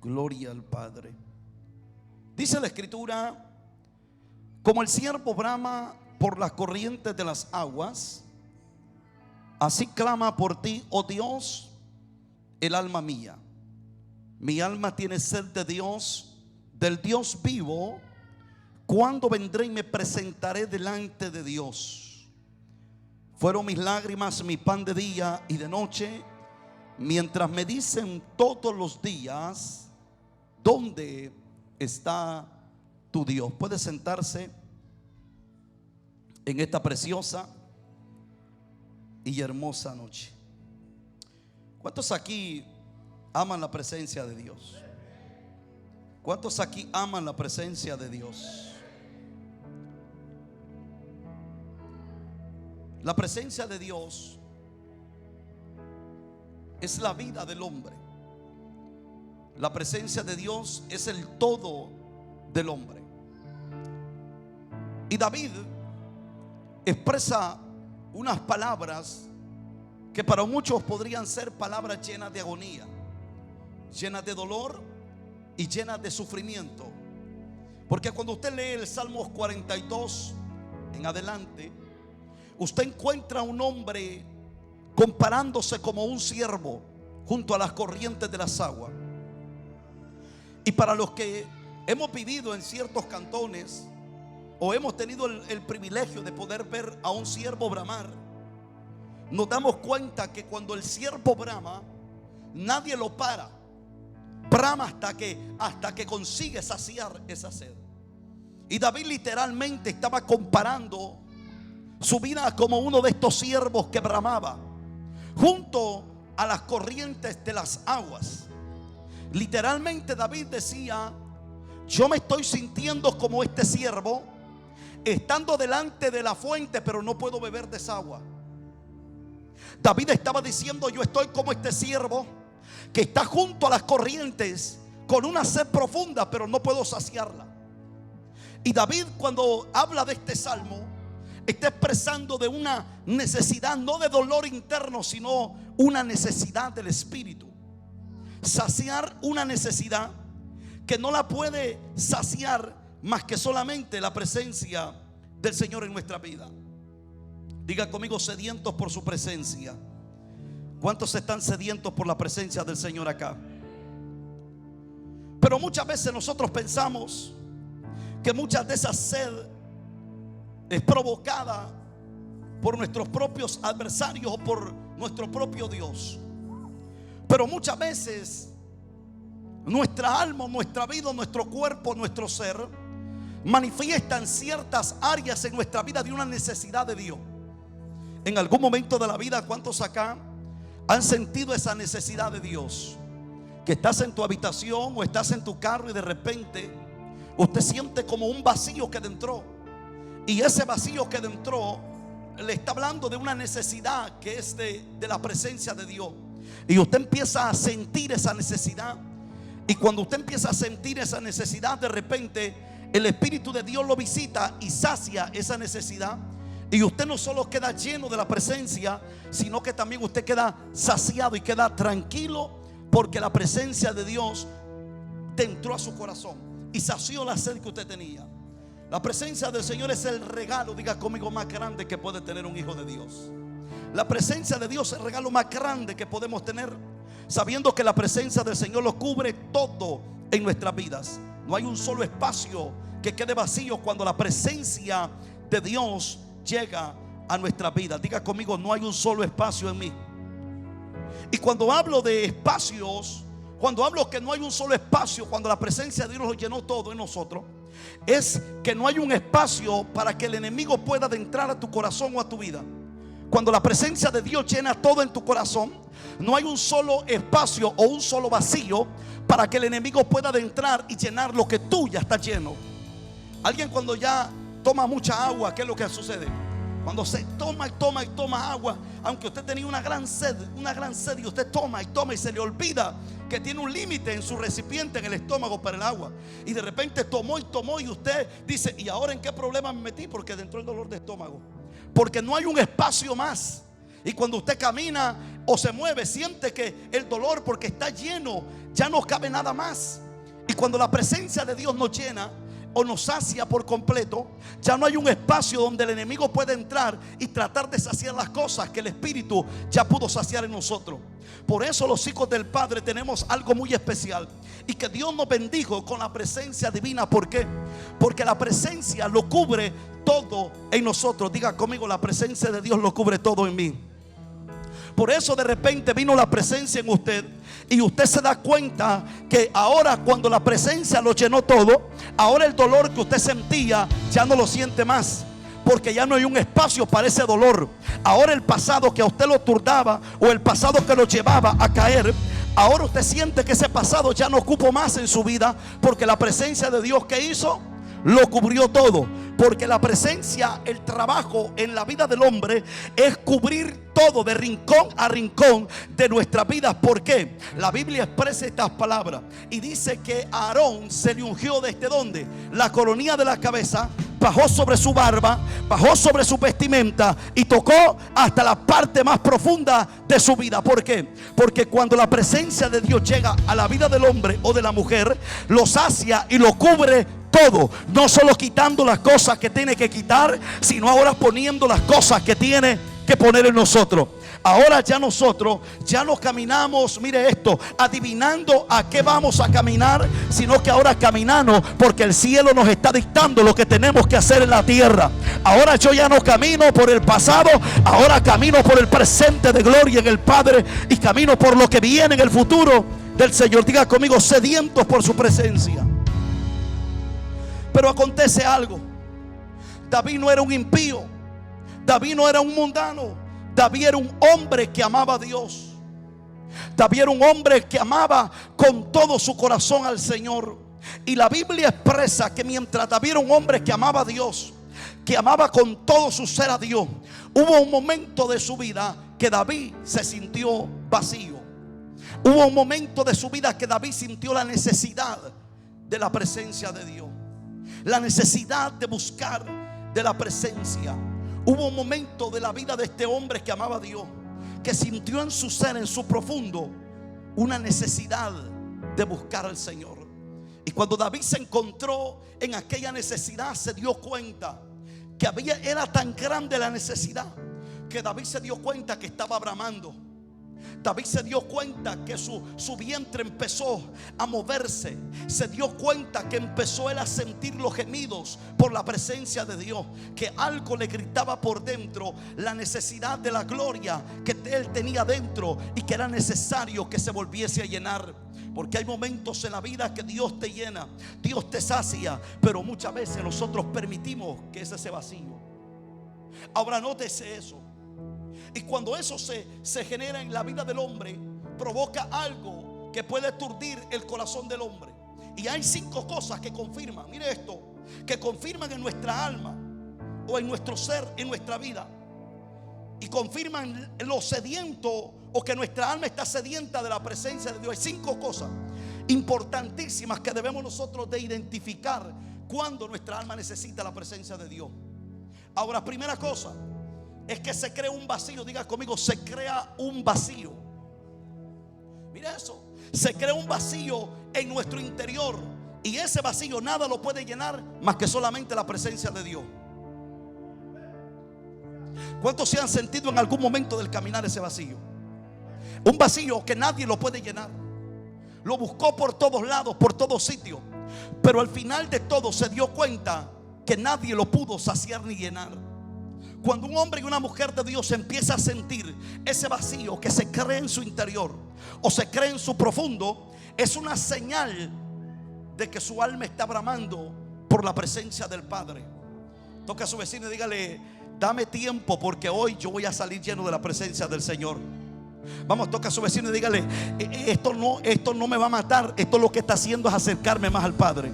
Gloria al Padre. Dice la Escritura: como el ciervo brama por las corrientes de las aguas, así clama por ti, oh Dios, el alma mía. Mi alma tiene sed de Dios, del Dios vivo. ¿Cuándo vendré y me presentaré delante de Dios? Fueron mis lágrimas mi pan de día y de noche, mientras me dicen todos los días: ¿dónde está tu Dios? Puede sentarse en esta preciosa y hermosa noche. ¿Cuántos aquí aman la presencia de Dios? ¿Cuántos aquí aman la presencia de Dios? La presencia de Dios es la vida del hombre. La presencia de Dios es el todo del hombre. Y David expresa unas palabras que para muchos podrían ser palabras llenas de agonía, llenas de dolor y llenas de sufrimiento. Porque cuando usted lee el Salmos 42 en adelante, usted encuentra a un hombre comparándose como un siervo junto a las corrientes de las aguas. Y para los que hemos vivido en ciertos cantones o hemos tenido el privilegio de poder ver a un siervo bramar, nos damos cuenta que cuando el siervo brama, nadie lo para. Brama hasta que consigue saciar esa sed. Y David literalmente estaba comparando su vida como uno de estos siervos que bramaba junto a las corrientes de las aguas. Literalmente David decía: yo me estoy sintiendo como este siervo, estando delante de la fuente, pero no puedo beber de esa agua. David estaba diciendo: yo estoy como este siervo que está junto a las corrientes con una sed profunda, pero no puedo saciarla. Y David, cuando habla de este salmo, está expresando de una necesidad, no de dolor interno, sino una necesidad del espíritu. Saciar una necesidad que no la puede saciar más que solamente la presencia del Señor en nuestra vida. Diga conmigo: sedientos por su presencia. ¿Cuántos están sedientos por la presencia del Señor acá? Pero muchas veces nosotros pensamos que muchas de esas sed es provocada por nuestros propios adversarios o por nuestro propio Dios. Pero muchas veces nuestra alma, nuestra vida, nuestro cuerpo, nuestro ser manifiestan ciertas áreas en nuestra vida de una necesidad de Dios. En algún momento de la vida, ¿cuántos acá han sentido esa necesidad de Dios? Que estás en tu habitación o estás en tu carro y de repente usted siente como un vacío que entró. Y ese vacío que entró le está hablando de una necesidad que es de la presencia de Dios. Y usted empieza a sentir esa necesidad. Y cuando usted empieza a sentir esa necesidad, de repente el Espíritu de Dios lo visita y sacia esa necesidad. Y usted no solo queda lleno de la presencia, sino que también usted queda saciado y queda tranquilo, porque la presencia de Dios te entró a su corazón y sació la sed que usted tenía. La presencia del Señor es el regalo, diga conmigo, más grande que puede tener un hijo de Dios. La presencia de Dios es el regalo más grande que podemos tener, sabiendo que la presencia del Señor lo cubre todo en nuestras vidas. No hay un solo espacio que quede vacío cuando la presencia de Dios llega a nuestra vida. Diga conmigo: no hay un solo espacio en mí. Y cuando hablo de espacios, cuando hablo que no hay un solo espacio, cuando la presencia de Dios lo llenó todo en nosotros, es que no hay un espacio para que el enemigo pueda adentrar a tu corazón o a tu vida. Cuando la presencia de Dios llena todo en tu corazón, no hay un solo espacio o un solo vacío para que el enemigo pueda adentrar y llenar lo que tú ya estás lleno. Alguien cuando ya toma mucha agua, ¿qué es lo que sucede? Cuando se toma y toma y toma agua, aunque usted tenía una gran sed y usted toma y se le olvida que tiene un límite en su recipiente, en el estómago para el agua. Y de repente tomó y usted dice: ¿y ahora en qué problema me metí? Porque entró el dolor de estómago. Porque no hay un espacio más Y cuando usted camina o se mueve, siente que el dolor, porque está lleno, ya no cabe nada más. Y cuando la presencia de Dios nos llena o nos sacia por completo, ya no hay un espacio donde el enemigo puede entrar y tratar de saciar las cosas que el Espíritu ya pudo saciar en nosotros. Por eso los hijos del Padre tenemos algo muy especial, y que Dios nos bendijo con la presencia divina. ¿Por qué? Porque la presencia lo cubre todo en nosotros. Diga conmigo: la presencia de Dios lo cubre todo en mí. Por eso de repente vino la presencia en usted, y usted se da cuenta que ahora, cuando la presencia lo llenó todo, ahora el dolor que usted sentía ya no lo siente más, porque ya no hay un espacio para ese dolor. Ahora el pasado que a usted lo turnaba, o el pasado que lo llevaba a caer, ahora usted siente que ese pasado ya no ocupa más en su vida, porque la presencia de Dios, ¿qué hizo? Lo cubrió todo. Porque la presencia, el trabajo en la vida del hombre es cubrir todo, de rincón a rincón de nuestras vidas. ¿Por qué? La Biblia expresa estas palabras y dice que a Aarón se le ungió desde ¿dónde? La coronilla de la cabeza, bajó sobre su barba, bajó sobre su vestimenta y tocó hasta la parte más profunda de su vida. ¿Por qué? Porque cuando la presencia de Dios llega a la vida del hombre o de la mujer, lo sacia y lo cubre todo. No solo quitando las cosas que tiene que quitar, sino ahora poniendo las cosas que tiene que poner en nosotros. Ahora ya nosotros ya no caminamos, mire esto, adivinando a qué vamos a caminar, sino que ahora caminamos porque el cielo nos está dictando lo que tenemos que hacer en la tierra. Ahora yo ya no camino por el pasado, ahora camino por el presente de gloria en el Padre, y camino por lo que viene en el futuro del Señor. Diga conmigo: sedientos por su presencia. Pero acontece algo. David no era un impío, David no era un mundano. David era un hombre que amaba a Dios. David era un hombre que amaba con todo su corazón al Señor. Y la Biblia expresa que mientras David era un hombre que amaba a Dios, que amaba con todo su ser a Dios, hubo un momento de su vida que David se sintió vacío. Hubo un momento de su vida que David sintió la necesidad de la presencia de Dios, la necesidad de buscar de la presencia. Hubo un momento de la vida de este hombre que amaba a Dios, que sintió en su ser, en su profundo, una necesidad de buscar al Señor. Y cuando David se encontró en aquella necesidad, se dio cuenta que era tan grande la necesidad, que David se dio cuenta que estaba bramando. David se dio cuenta que su vientre empezó a moverse. Se dio cuenta que empezó él a sentir los gemidos por la presencia de Dios, que algo le gritaba por dentro, la necesidad de la gloria que él tenía dentro, y que era necesario que se volviese a llenar. Porque hay momentos en la vida que Dios te llena, Dios te sacia, pero muchas veces nosotros permitimos que ese sea vacío. Ahora nótese eso. Y cuando eso se genera en la vida del hombre, provoca algo que puede aturdir el corazón del hombre. Y hay 5 cosas que confirman, mire esto, que confirman en nuestra alma o en nuestro ser, en nuestra vida, y confirman lo sediento, o que nuestra alma está sedienta de la presencia de Dios. Hay 5 cosas importantísimas que debemos nosotros de identificar cuando nuestra alma necesita la presencia de Dios. Ahora, primera cosa es que se crea un vacío. Diga conmigo: se crea un vacío. Mira eso, se crea un vacío en nuestro interior, y ese vacío nada lo puede llenar más que solamente la presencia de Dios. ¿Cuántos se han sentido en algún momento del caminar ese vacío? Un vacío que nadie lo puede llenar. Lo buscó por todos lados, por todos sitios, pero al final de todo se dio cuenta que nadie lo pudo saciar ni llenar. Cuando un hombre y una mujer de Dios empieza a sentir ese vacío que se crea en su interior o se crea en su profundo, es una señal de que su alma está bramando por la presencia del Padre. Toca a su vecino y dígale: dame tiempo, porque hoy yo voy a salir lleno de la presencia del Señor. Vamos, toca a su vecino y dígale: esto no me va a matar, esto lo que está haciendo es acercarme más al Padre.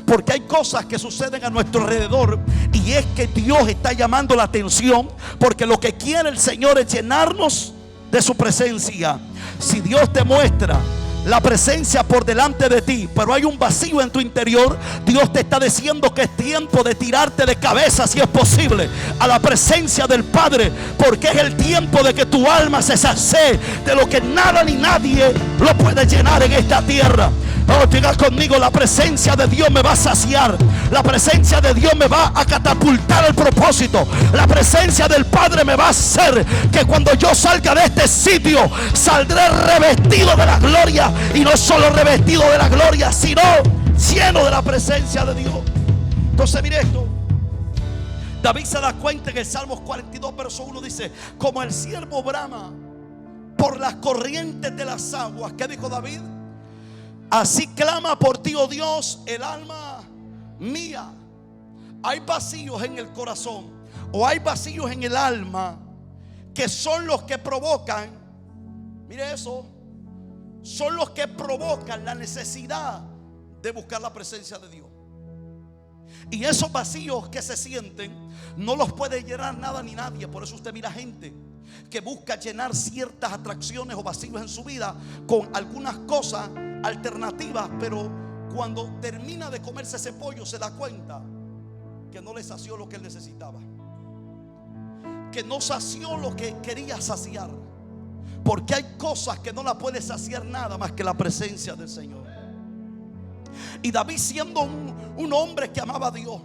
Porque hay cosas que suceden a nuestro alrededor, y es que Dios está llamando la atención, porque lo que quiere el Señor es llenarnos de su presencia. Si Dios te muestra la presencia por delante de ti, pero hay un vacío en tu interior, Dios te está diciendo que es tiempo de tirarte de cabeza, si es posible, a la presencia del Padre, porque es el tiempo de que tu alma se sacie de lo que nada ni nadie lo puede llenar en esta tierra. Oh, diga conmigo: la presencia de Dios me va a saciar. La presencia de Dios me va a catapultar el propósito. La presencia del Padre me va a hacer que cuando yo salga de este sitio, saldré revestido de la gloria. Y no solo revestido de la gloria, sino lleno de la presencia de Dios. Entonces mire esto. David se da cuenta en el Salmos 42 verso 1, dice: como el siervo brama por las corrientes de las aguas. ¿Qué dijo David? Así clama por ti, oh Dios, el alma mía. Hay vacíos en el corazón, o hay vacíos en el alma, que son los que provocan, mire eso, son los que provocan la necesidad de buscar la presencia de Dios. Y esos vacíos que se sienten no los puede llenar nada ni nadie. Por eso usted mira gente que busca llenar ciertas atracciones o vacíos en su vida con algunas cosas alternativas, pero cuando termina de comerse ese pollo se da cuenta que no le sació lo que él necesitaba, que no sació lo que quería saciar, porque hay cosas que no la puede saciar nada más que la presencia del Señor. Y David, siendo un hombre que amaba a Dios,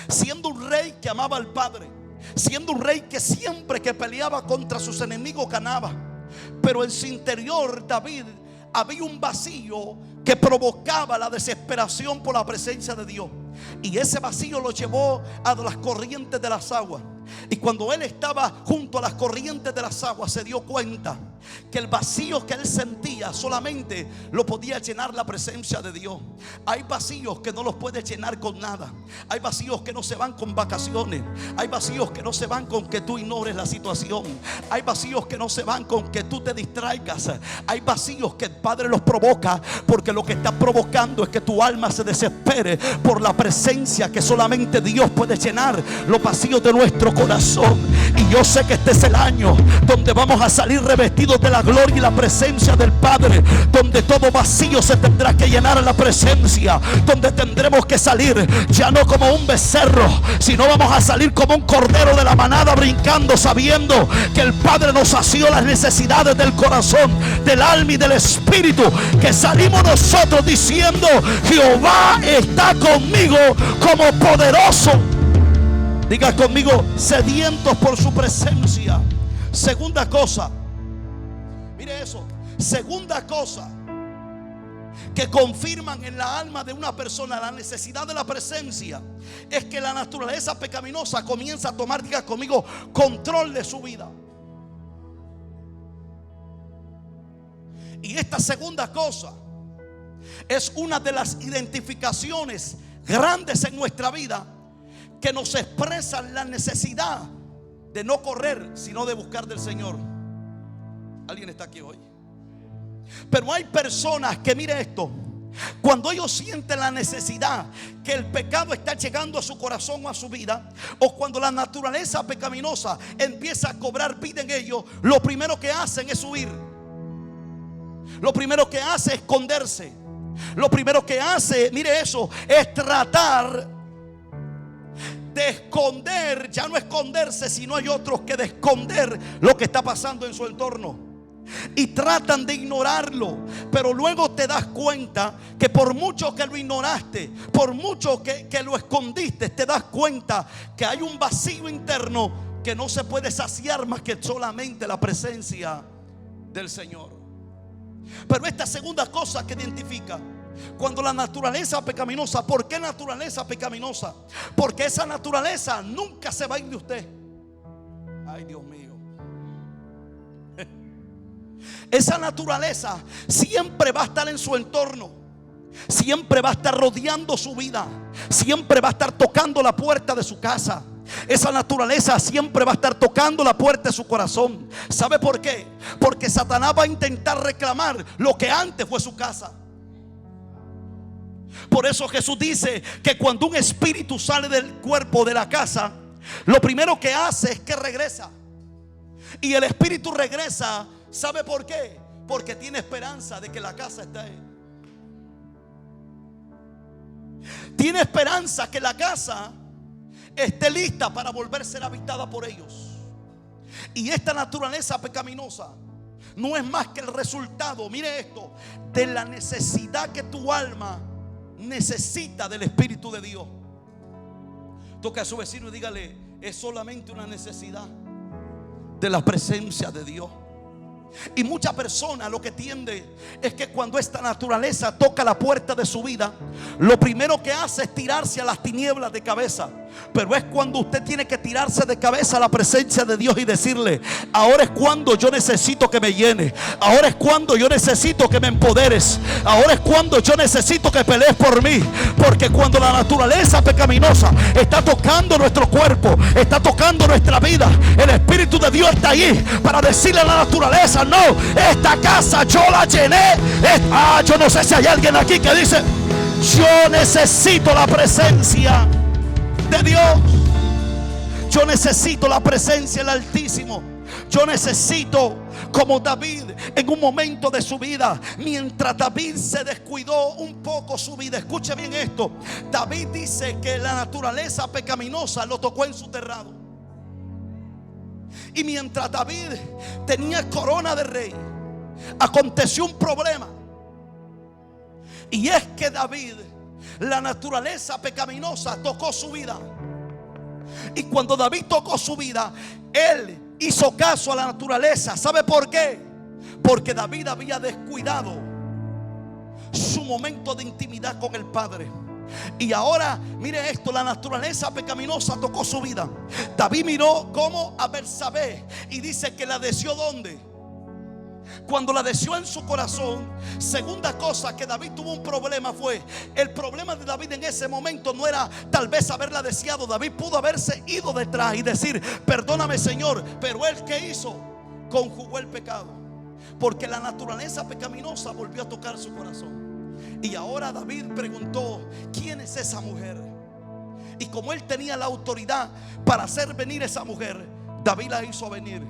siendo un rey que amaba al Padre, siendo un rey que siempre que peleaba contra sus enemigos ganaba, pero en su interior David había un vacío que provocaba la desesperación por la presencia de Dios. Y ese vacío lo llevó a las corrientes de las aguas. Y cuando él estaba junto a las corrientes de las aguas, se dio cuenta que el vacío que él sentía solamente lo podía llenar la presencia de Dios. Hay vacíos que no los puedes llenar con nada. Hay vacíos que no se van con vacaciones. Hay vacíos que no se van con que tú ignores la situación. Hay vacíos que no se van con que tú te distraigas. Hay vacíos que el Padre los provoca, porque lo que está provocando es que tu alma se desespere por la presencia que solamente Dios puede llenar los vacíos de nuestro corazón. Y yo sé que este es el año donde vamos a salir revestidos de la gloria y la presencia del Padre, donde todo vacío se tendrá que llenar en la presencia, donde tendremos que salir ya no como un becerro, sino vamos a salir como un cordero de la manada, brincando, sabiendo que el Padre nos sació las necesidades del corazón, del alma y del espíritu, que salimos nosotros diciendo: Jehová está conmigo como poderoso. Diga conmigo: sedientos por su presencia. Segunda cosa, mire eso, segunda cosa que confirman en la alma de una persona la necesidad de la presencia, es que la naturaleza pecaminosa comienza a tomar, diga conmigo, control de su vida. Y esta segunda cosa es una de las identificaciones grandes en nuestra vida, que nos expresan la necesidad de no correr, sino de buscar del Señor. ¿Alguien está aquí hoy? Pero hay personas que, mire esto, cuando ellos sienten la necesidad que el pecado está llegando a su corazón o a su vida, o cuando la naturaleza pecaminosa empieza a cobrar vida en ellos, lo primero que hacen es huir. Lo primero que hace es esconderse. Lo primero que hace, mire eso, es tratar de esconder, ya no esconderse, sino hay otros que de esconder lo que está pasando en su entorno. Y tratan de ignorarlo, pero luego te das cuenta que por mucho que lo ignoraste, por mucho que lo escondiste, te das cuenta que hay un vacío interno que no se puede saciar más que solamente la presencia del Señor. Pero esta segunda cosa que identifica, cuando la naturaleza pecaminosa, ¿por qué naturaleza pecaminosa? Porque esa naturaleza nunca se va a ir de usted. Ay, Dios mío. Esa naturaleza siempre va a estar en su entorno, siempre va a estar rodeando su vida, siempre va a estar tocando la puerta de su casa. Esa naturaleza siempre va a estar tocando la puerta de su corazón. ¿Sabe por qué? Porque Satanás va a intentar reclamar lo que antes fue su casa. Por eso Jesús dice que cuando un espíritu sale del cuerpo, de la casa, lo primero que hace es que regresa. Y el espíritu regresa, ¿sabe por qué? porque tiene esperanza de que la casa esté. Tiene esperanza que la casa esté lista para volver a ser habitada por ellos. Y esta naturaleza pecaminosa no es más que el resultado, mire esto, de la necesidad que tu alma necesita del Espíritu de Dios. Toca a su vecino y dígale: es solamente una necesidad de la presencia de Dios. Y mucha persona lo que tiende es que cuando esta naturaleza toca la puerta de su vida, lo primero que hace es tirarse a las tinieblas de cabeza. Pero es cuando usted tiene que tirarse de cabeza a la presencia de Dios y decirle: ahora es cuando yo necesito que me llene. Ahora es cuando yo necesito que me empoderes. Ahora es cuando yo necesito que pelees por mí. Porque cuando la naturaleza pecaminosa está tocando nuestro cuerpo, está tocando nuestra vida, el Espíritu de Dios está ahí para decirle a la naturaleza: no, esta casa yo la llené. Yo no sé si hay alguien aquí que dice: yo necesito la presencia de Dios. Yo necesito la presencia del Altísimo. Yo necesito, como David en un momento de su vida, mientras David se descuidó un poco su vida. Escuche bien esto. David dice que la naturaleza pecaminosa lo tocó en su terrado. Y mientras David tenía corona de rey, aconteció un problema. Y es que David, la naturaleza pecaminosa tocó su vida. Y cuando David tocó su vida, él hizo caso a la naturaleza. ¿Sabe por qué? Porque David había descuidado su momento de intimidad con el Padre. Y ahora, mire esto, la naturaleza pecaminosa tocó su vida. David miró como a Betsabé y dice que la deseó ¿dónde? Cuando la deseó en su corazón. Segunda cosa que David tuvo un problema fue, el problema de David en ese momento no era tal vez haberla deseado. David pudo haberse ido detrás y decir: perdóname, Señor. Pero él, ¿qué hizo? Conjugó el pecado, porque la naturaleza pecaminosa volvió a tocar su corazón. Y ahora David preguntó: ¿quién es esa mujer? Y como él tenía la autoridad para hacer venir esa mujer, David la hizo venir.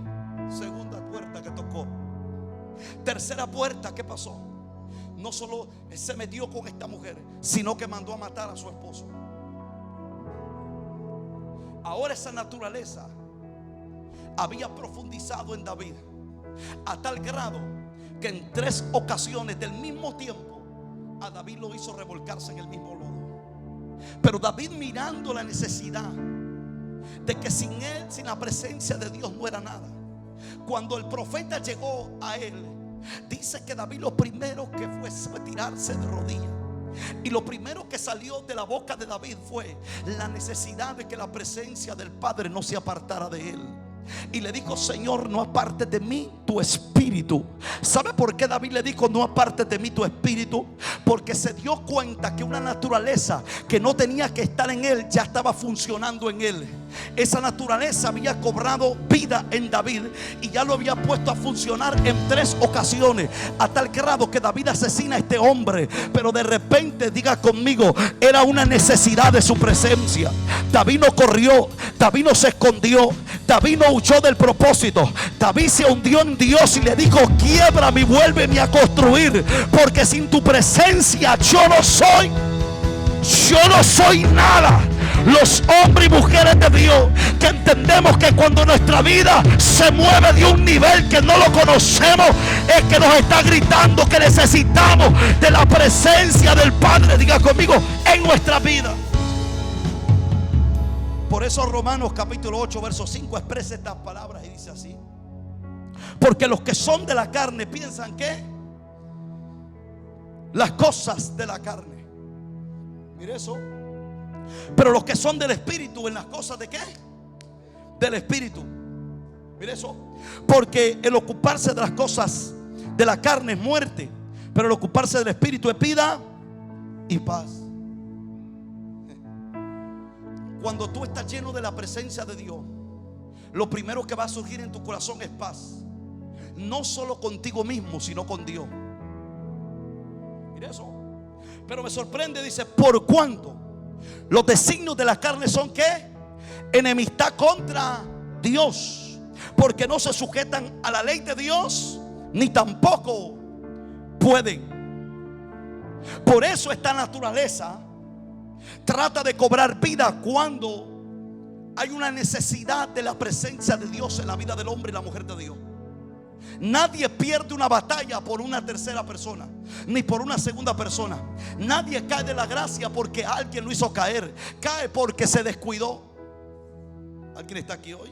Segunda puerta que tocó. Tercera puerta, ¿qué pasó? No solo se metió con esta mujer, sino que mandó a matar a su esposo. Ahora esa naturaleza había profundizado en David a tal grado que en 3 ocasiones del mismo tiempo a David lo hizo revolcarse en el mismo lodo. Pero David, mirando la necesidad de que sin él, sin la presencia de Dios, no era nada, cuando el profeta llegó a él, dice que David lo primero que fue tirarse de rodillas. Y lo primero que salió de la boca de David fue la necesidad de que la presencia del Padre no se apartara de él. Y le dijo: Señor, no apartes de mí tu espíritu. ¿Sabe por qué David le dijo: no apartes de mí tu espíritu? Porque se dio cuenta que una naturaleza que no tenía que estar en él ya estaba funcionando en él. Esa naturaleza había cobrado vida en David y ya lo había puesto a funcionar en 3 ocasiones, a tal grado que David asesina a este hombre. Pero de repente, diga conmigo, era una necesidad de su presencia. David no corrió, David no se escondió, David no huyó del propósito. David se hundió en Dios y le dijo: quiébrame y vuélveme a construir, porque sin tu presencia yo no soy nada. Los hombres y mujeres de Dios que entendemos que cuando nuestra vida se mueve de un nivel que no lo conocemos, es que nos está gritando que necesitamos de la presencia del Padre, diga conmigo, en nuestra vida. Por eso Romanos capítulo 8 verso 5 expresa estas palabras y dice así: porque los que son de la carne piensan que las cosas de la carne. Mire eso. Pero los que son del Espíritu, en las cosas de ¿qué? Del Espíritu. Mire eso. Porque el ocuparse de las cosas de la carne es muerte, pero el ocuparse del Espíritu es vida y paz. Cuando tú estás lleno de la presencia de Dios, lo primero que va a surgir en tu corazón es paz. No solo contigo mismo, sino con Dios. Mire eso. Pero me sorprende, dice: por cuanto los designios de la carne son ¿qué? Enemistad contra Dios, porque no se sujetan a la ley de Dios, ni tampoco pueden. Por eso esta naturaleza trata de cobrar vida cuando hay una necesidad de la presencia de Dios en la vida del hombre y la mujer de Dios. Nadie pierde una batalla por una tercera persona, ni por una segunda persona. Nadie cae de la gracia porque alguien lo hizo caer. Cae porque se descuidó. ¿Alguien está aquí hoy?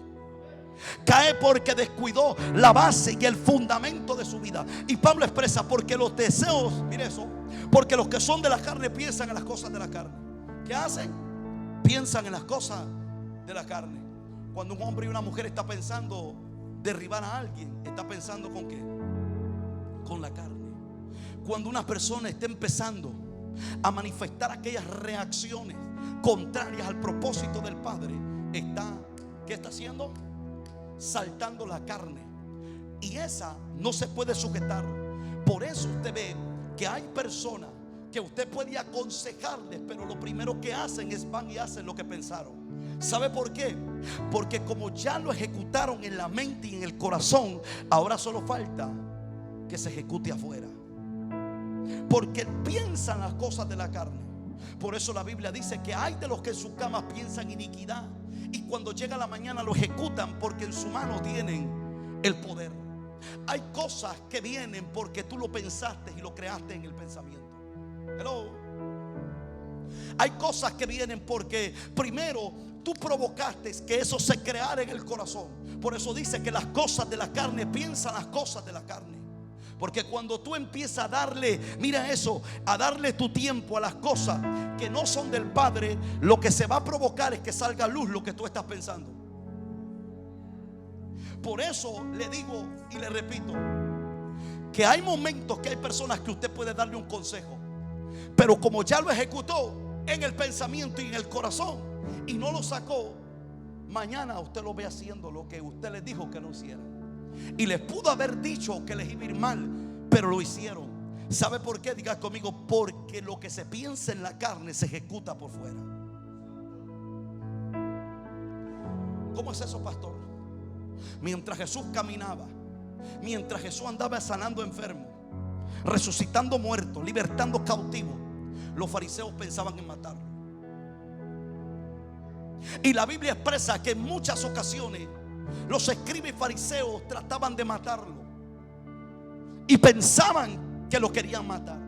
Cae porque descuidó la base y el fundamento de su vida. Y Pablo expresa: porque los deseos, mire eso, porque los que son de la carne piensan en las cosas de la carne. ¿Qué hacen? Piensan en las cosas de la carne. Cuando un hombre y una mujer está pensando derribar a alguien, está pensando ¿con qué? Con la carne. Cuando una persona está empezando a manifestar aquellas reacciones contrarias al propósito del Padre, ¿qué está haciendo? Saltando la carne. Y esa no se puede sujetar. Por eso usted ve que hay personas que usted puede aconsejarles, pero lo primero que hacen es van y hacen lo que pensaron. ¿Sabe por qué? Porque como ya lo ejecutaron en la mente y en el corazón, ahora solo falta que se ejecute afuera. Porque piensan las cosas de la carne. Por eso la Biblia dice que hay de los que en sus camas piensan iniquidad, y cuando llega la mañana lo ejecutan porque en su mano tienen el poder. Hay cosas que vienen porque tú lo pensaste y lo creaste en el pensamiento. Hello. Hay cosas que vienen porque primero tú provocaste que eso se creara en el corazón. Por eso dice que las cosas de la carne piensan las cosas de la carne. Porque cuando tú empiezas a darle, mira eso, a darle tu tiempo a las cosas que no son del Padre, lo que se va a provocar es que salga a luz lo que tú estás pensando. Por eso le digo y le repito que hay momentos que hay personas que usted puede darle un consejo, pero como ya lo ejecutó en el pensamiento y en el corazón y no lo sacó, mañana usted lo ve haciendo lo que usted les dijo que no hicieran. Y les pudo haber dicho que les iba a ir mal, pero lo hicieron. ¿Sabe por qué? Diga conmigo: porque lo que se piensa en la carne se ejecuta por fuera. ¿Cómo es eso, pastor? Mientras Jesús caminaba, mientras Jesús andaba sanando enfermos, resucitando muertos, libertando cautivos, los fariseos pensaban en matarlo. Y la Biblia expresa que en muchas ocasiones los escribas y fariseos trataban de matarlo y pensaban que lo querían matar.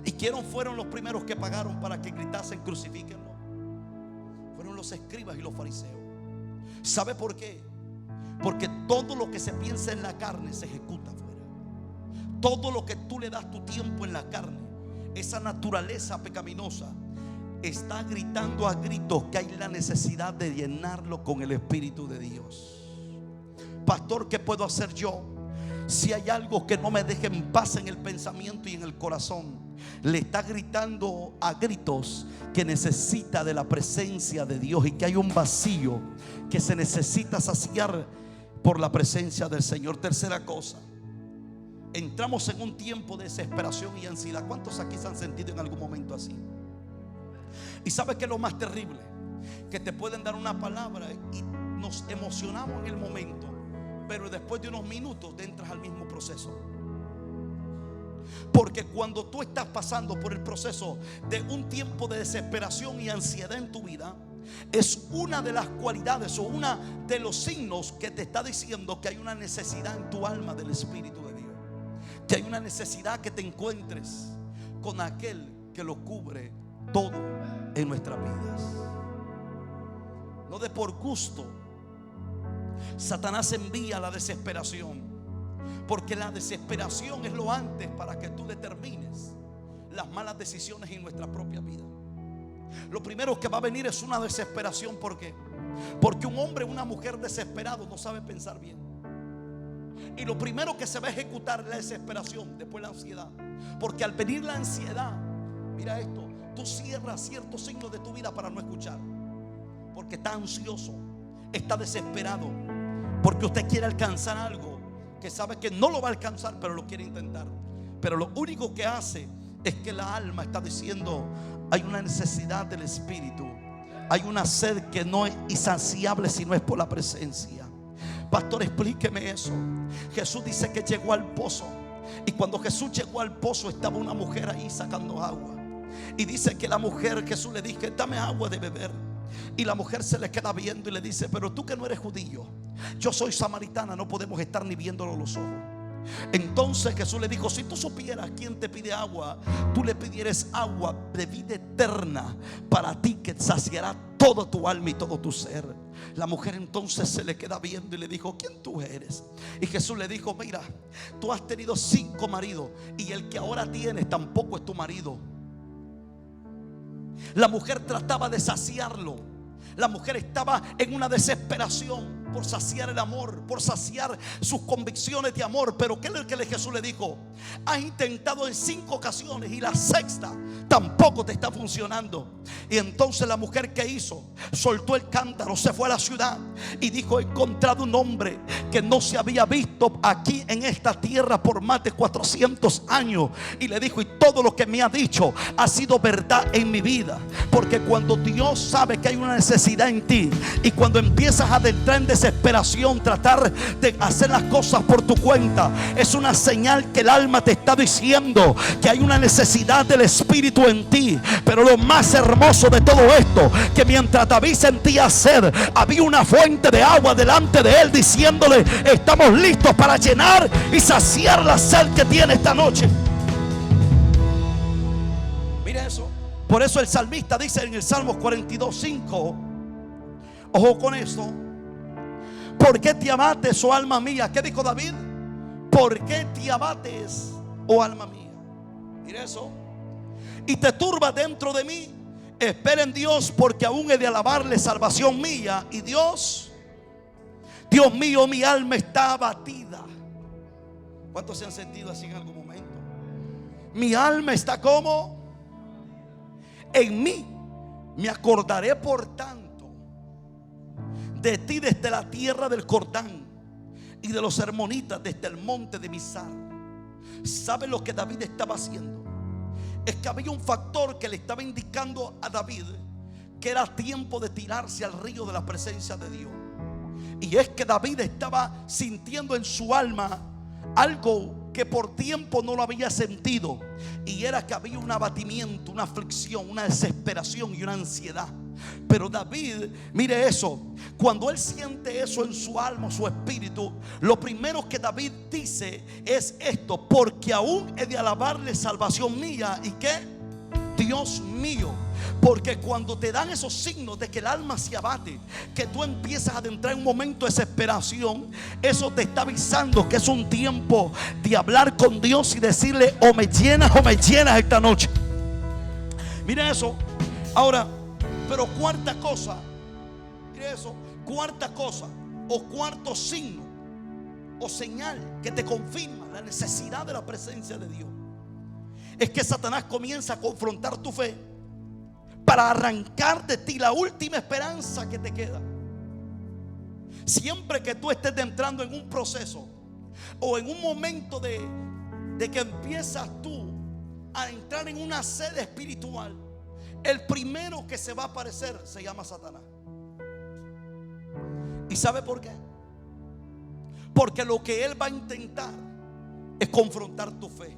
¿Y quiénes fueron los primeros que pagaron para que gritasen crucifíquenlo? Fueron los escribas y los fariseos. ¿Sabe por qué? Porque todo lo que se piensa en la carne se ejecuta afuera. Todo lo que tú le das tu tiempo en la carne, esa naturaleza pecaminosa, está gritando a gritos que hay la necesidad de llenarlo con el Espíritu de Dios. Pastor, ¿qué puedo hacer yo? Si hay algo que no me deje en paz en el pensamiento y en el corazón, le está gritando a gritos que necesita de la presencia de Dios y que hay un vacío que se necesita saciar por la presencia del Señor. Tercera cosa, entramos en un tiempo de desesperación y ansiedad. ¿Cuántos aquí se han sentido en algún momento así? Y ¿sabes qué es lo más terrible? Que te pueden dar una palabra y nos emocionamos en el momento, pero después de unos minutos te entras al mismo proceso. Porque cuando tú estás pasando por el proceso de un tiempo de desesperación y ansiedad en tu vida, es una de las cualidades o una de los signos que te está diciendo que hay una necesidad en tu alma del Espíritu de Dios, que hay una necesidad que te encuentres con aquel que lo cubre todo en nuestras vidas. No de por gusto Satanás envía la desesperación, porque la desesperación es lo antes para que tú determines las malas decisiones en nuestra propia vida. Lo primero que va a venir es una desesperación. ¿Por qué? Porque un hombre o una mujer desesperado no sabe pensar bien. Y lo primero que se va a ejecutar es la desesperación, después la ansiedad. Porque al venir la ansiedad, mira esto, tú cierras ciertos signos de tu vida para no escuchar. Porque está ansioso, está desesperado, porque usted quiere alcanzar algo que sabe que no lo va a alcanzar, pero lo quiere intentar. Pero lo único que hace es que la alma está diciendo: hay una necesidad del Espíritu, hay una sed que no es insaciable si no es por la presencia. Pastor, explíqueme eso. Jesús dice que llegó al pozo, y cuando Jesús llegó al pozo estaba una mujer ahí sacando agua. Y dice que la mujer, Jesús le dice: dame agua de beber. Y la mujer se le queda viendo y le dice: pero tú que no eres judío, yo soy samaritana, no podemos estar ni viéndolo los ojos. Entonces Jesús le dijo: si tú supieras quién te pide agua, tú le pidieras agua de vida eterna para ti, que saciará toda tu alma y todo tu ser. La mujer entonces se le queda viendo y le dijo: ¿quién tú eres? Y Jesús le dijo: mira, tú has tenido 5 maridos y el que ahora tienes tampoco es tu marido. La mujer trataba de saciarlo. La mujer estaba en una desesperación por saciar el amor, por saciar sus convicciones de amor. Pero ¿qué es lo que Jesús le dijo? Has intentado en 5 ocasiones y la sexta tampoco te está funcionando. Y entonces la mujer, ¿qué hizo? Soltó el cántaro, se fue a la ciudad y dijo: he encontrado un hombre que no se había visto aquí en esta tierra por más de 400 años. Y le dijo: y todo lo que me ha dicho ha sido verdad en mi vida. Porque cuando Dios sabe que hay una necesidad en ti, y cuando empiezas a adentrar en desesperación, tratar de hacer las cosas por tu cuenta, es una señal que el alma te está diciendo que hay una necesidad del Espíritu en ti. Pero lo más hermoso de todo esto, que mientras David sentía sed, había una fuente de agua delante de él, diciéndole: estamos listos para llenar y saciar la sed que tiene esta noche. Mira eso. Por eso el salmista dice en el Salmo 42:5, ojo con esto: ¿por qué te abates, oh alma mía? ¿Qué dijo David? ¿Por qué te abates, oh alma mía? Mira eso. Y te turba dentro de mí. Espera en Dios, porque aún he de alabarle, salvación mía. Y Dios mío, mi alma está abatida. ¿Cuántos se han sentido así en algún momento? Mi alma está como en mí. Me acordaré por tanto de ti desde la tierra del Jordán, y de los hermonitas desde el monte de Misar. ¿Sabe lo que David estaba haciendo? Es que había un factor que le estaba indicando a David que era tiempo de tirarse al río de la presencia de Dios. Y es que David estaba sintiendo en su alma algo que por tiempo no lo había sentido, y era que había un abatimiento, una aflicción, una desesperación y una ansiedad. Pero David, mire eso, cuando él siente eso en su alma, su espíritu, lo primero que David dice es esto: porque aún he de alabarle, salvación mía. ¿Y qué? Dios mío. Porque cuando te dan esos signos de que el alma se abate, que tú empiezas a adentrar en un momento de desesperación, eso te está avisando que es un tiempo de hablar con Dios y decirle: o me llenas esta noche. Mira eso. Ahora, pero cuarta cosa, mire eso, cuarta cosa o cuarto signo o señal que te confirma la necesidad de la presencia de Dios, es que Satanás comienza a confrontar tu fe para arrancar de ti la última esperanza que te queda. Siempre que tú estés entrando en un proceso o en un momento de que empiezas tú a entrar en una sed espiritual, el primero que se va a aparecer se llama Satanás. ¿Y sabe por qué? Porque lo que él va a intentar es confrontar tu fe.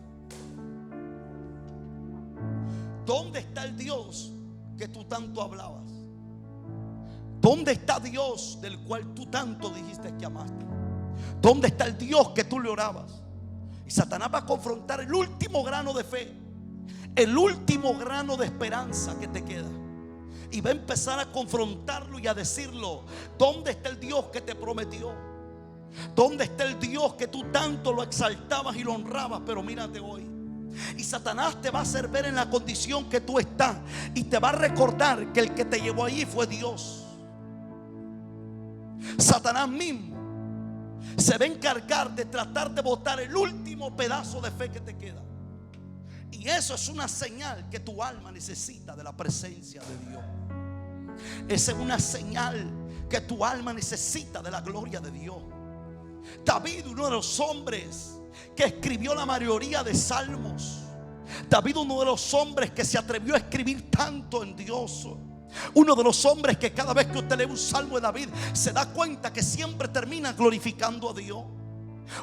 ¿Dónde está el Dios que tú tanto hablabas? ¿Dónde está Dios del cual tú tanto dijiste que amaste? ¿Dónde está el Dios que tú le orabas? Y Satanás va a confrontar el último grano de fe, el último grano de esperanza que te queda, y va a empezar a confrontarlo y a decirlo: ¿dónde está el Dios que te prometió? ¿Dónde está el Dios que tú tanto lo exaltabas y lo honrabas? Pero mírate hoy. Y Satanás te va a hacer ver en la condición que tú estás, y te va a recordar que el que te llevó allí fue Dios. Satanás mismo se va a encargar de tratar de botar el último pedazo de fe que te queda. Y eso es una señal que tu alma necesita de la presencia de Dios. Esa es una señal que tu alma necesita de la gloria de Dios. David, uno de los hombres que escribió la mayoría de salmos, David, uno de los hombres que se atrevió a escribir tanto en Dios, Uno de los hombres que cada vez que usted lee un salmo de David se da cuenta que siempre termina glorificando a Dios.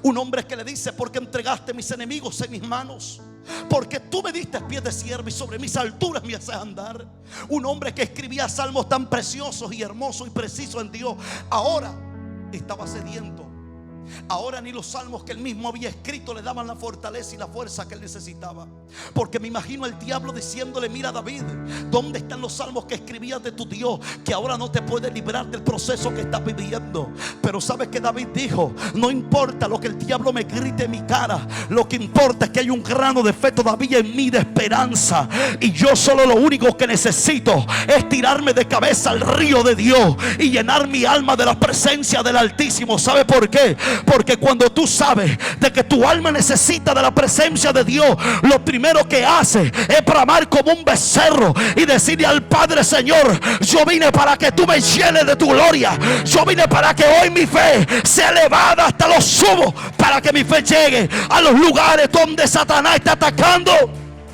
Un hombre que le dice: porque entregaste mis enemigos en mis manos, porque tú me diste pies de siervo y sobre mis alturas me haces andar. Un hombre que escribía salmos tan preciosos y hermosos y precisos en Dios, ahora estaba sediento. Ahora ni los salmos que él mismo había escrito le daban la fortaleza y la fuerza que él necesitaba. Porque me imagino al diablo diciéndole: mira, David, ¿dónde están los salmos que escribías de tu Dios, que ahora no te puede librar del proceso que estás viviendo? Pero sabes que David dijo: no importa lo que el diablo me grite en mi cara, lo que importa es que hay un grano de fe todavía en mí de esperanza. Y yo solo lo único que necesito es tirarme de cabeza al río de Dios y llenar mi alma de la presencia del Altísimo. ¿Sabe por qué? Porque cuando tú sabes de que tu alma necesita de la presencia de Dios, lo primero que hace es bramar como un becerro y decirle al Padre: Señor, yo vine para que tú me llenes de tu gloria. Yo vine para que hoy mi fe sea elevada hasta los sumos, para que mi fe llegue a los lugares donde Satanás está atacando.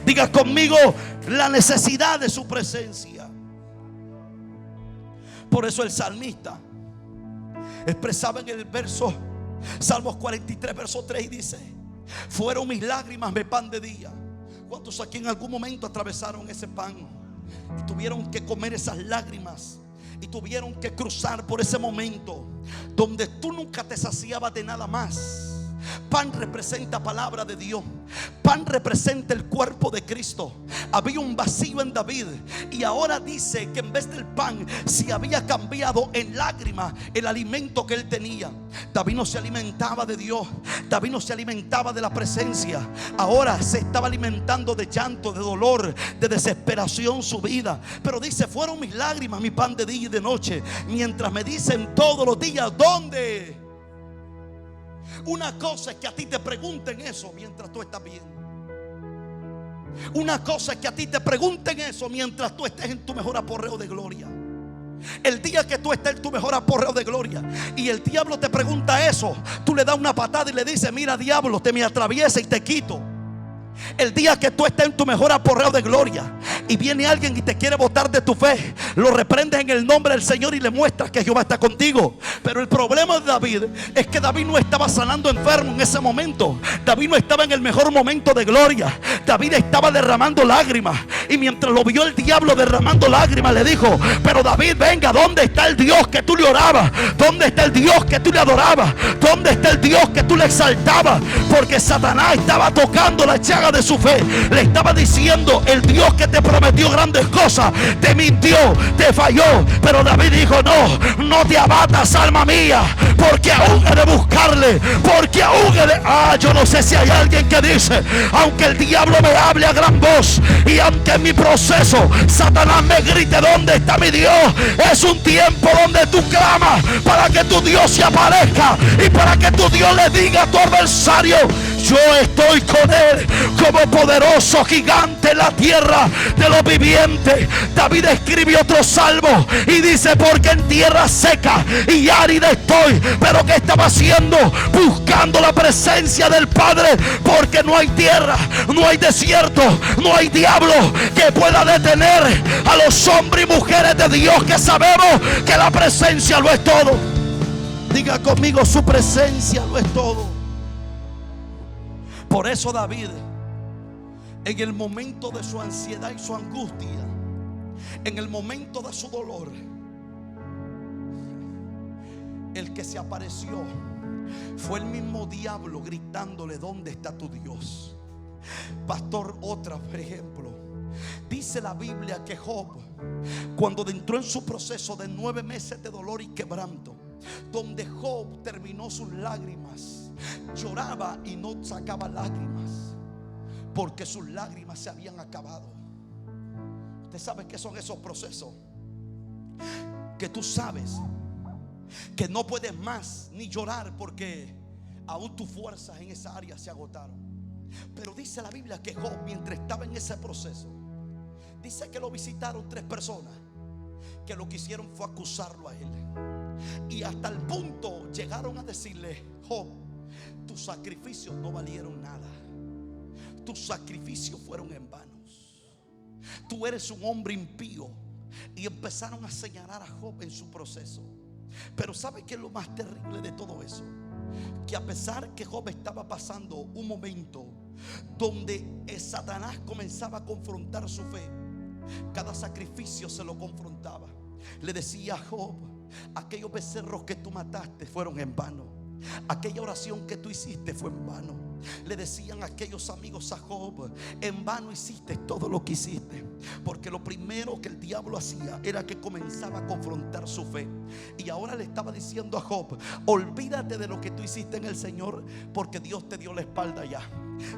Diga conmigo: la necesidad de su presencia. Por eso el salmista expresaba en el verso Salmos 43 verso 3 y dice: fueron mis lágrimas mi pan de día. ¿Cuántos aquí en algún momento atravesaron ese pan y tuvieron que comer esas lágrimas y tuvieron que cruzar por ese momento donde tú nunca te saciabas de nada más? Pan representa palabra de Dios. Pan representa el cuerpo de Cristo. Había un vacío en David, y ahora dice que en vez del pan se había cambiado en lágrimas el alimento que él tenía. David no se alimentaba de Dios, David no se alimentaba de la presencia. Ahora se estaba alimentando de llanto, de dolor, de desesperación su vida. Pero dice: fueron mis lágrimas mi pan de día y de noche, mientras me dicen todos los días: ¿dónde? Una cosa es que a ti te pregunten eso mientras tú estás bien. Una cosa es que a ti te pregunten eso mientras tú estés en tu mejor aporreo de gloria. El día que tú estés en tu mejor aporreo de gloria y el diablo te pregunta eso, tú le das una patada y le dices: mira, diablo, te me atraviesa y te quito. El día que tú estés en tu mejor aporreo de gloria y viene alguien y te quiere botar de tu fe, lo reprendes en el nombre del Señor y le muestras que Jehová está contigo. Pero el problema de David es que David no estaba sanando enfermo en ese momento. David no estaba en el mejor momento de gloria. David estaba derramando lágrimas, y mientras lo vio el diablo derramando lágrimas, le dijo: pero David, venga, ¿dónde está el Dios que tú le orabas? ¿Dónde está el Dios que tú le adorabas? ¿Dónde está el Dios que tú le exaltabas? Porque Satanás estaba tocando la llaga de su fe. Le estaba diciendo: el Dios que te prometió grandes cosas te mintió, te falló. Pero David dijo: no te abatas, alma mía, porque aún he de buscarle, porque aún he de... yo no sé si hay alguien que dice: aunque el diablo me hable a gran voz y aunque en mi proceso Satanás me grite ¿dónde está mi Dios?, es un tiempo donde tú clamas para que tu Dios se aparezca y para que tu Dios le diga a tu adversario: yo estoy con él como poderoso gigante en la tierra de los vivientes. David escribió otro salmo y dice: porque en tierra seca y árida estoy. Pero ¿qué estaba haciendo? Buscando la presencia del Padre, porque no hay tierra, no hay desierto, no hay diablo que pueda detener a los hombres y mujeres de Dios que sabemos que la presencia lo es todo. Diga conmigo: su presencia lo es todo. Por eso David, en el momento de su ansiedad y su angustia, en el momento de su dolor, el que se apareció fue el mismo diablo gritándole: ¿dónde está tu Dios? Pastor, otro ejemplo. Dice la Biblia que Job, cuando entró en su proceso de 9 meses de dolor y quebranto, donde Job terminó sus lágrimas, lloraba y no sacaba lágrimas, porque sus lágrimas se habían acabado. Usted sabe qué son esos procesos, que tú sabes que no puedes más ni llorar porque aún tus fuerzas en esa área se agotaron. Pero dice la Biblia que Job, mientras estaba en ese proceso, dice que lo visitaron 3 personas que lo que hicieron fue acusarlo a él, y hasta el punto llegaron a decirle: Job, tus sacrificios no valieron nada, tus sacrificios fueron en vanos, tú eres un hombre impío, y empezaron a señalar a Job en su proceso. Pero ¿sabe qué es lo más terrible de todo eso? Que a pesar que Job estaba pasando un momento donde Satanás comenzaba a confrontar su fe, cada sacrificio se lo confrontaba. Le decía a Job: aquellos becerros que tú mataste fueron en vano, aquella oración que tú hiciste fue en vano. Le decían aquellos amigos a Job: en vano hiciste todo lo que hiciste. Porque lo primero que el diablo hacía era que comenzaba a confrontar su fe. Y ahora le estaba diciendo a Job: olvídate de lo que tú hiciste en el Señor, porque Dios te dio la espalda ya.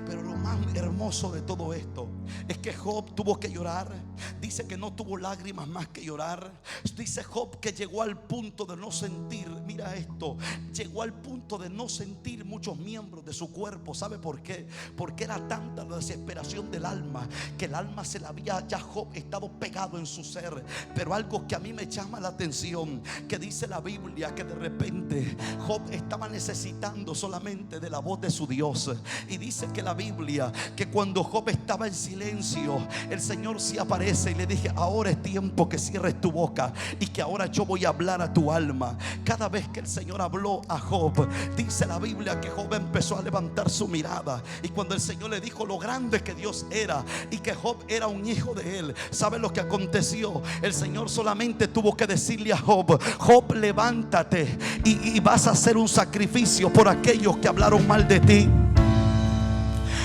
Pero lo más hermoso de todo esto es que Job tuvo que llorar. Dice que no tuvo lágrimas más que llorar. Dice Job que llegó al punto de no sentir, mira esto, llegó al punto de no sentir muchos miembros de su cuerpo. ¿Sabe por qué? Porque era tanta la desesperación del alma, que el alma se la había ya Job estado pegado en su ser. Pero algo que a mí me llama la atención, que dice la Biblia que de repente Job estaba necesitando solamente de la voz de su Dios. Y dice que la Biblia que cuando Job estaba en silencio, el Señor se aparece y le dije: ahora es tiempo que cierres tu boca y que ahora yo voy a hablar a tu alma. Cada vez que el Señor habló a Job, dice la Biblia que Job empezó a levantar su mirada. Y cuando el Señor le dijo lo grande que Dios era y que Job era un hijo de él, ¿sabe lo que aconteció? El Señor solamente tuvo que decirle a Job: Job, levántate y vas a hacer un sacrificio por aquellos que hablaron mal de ti.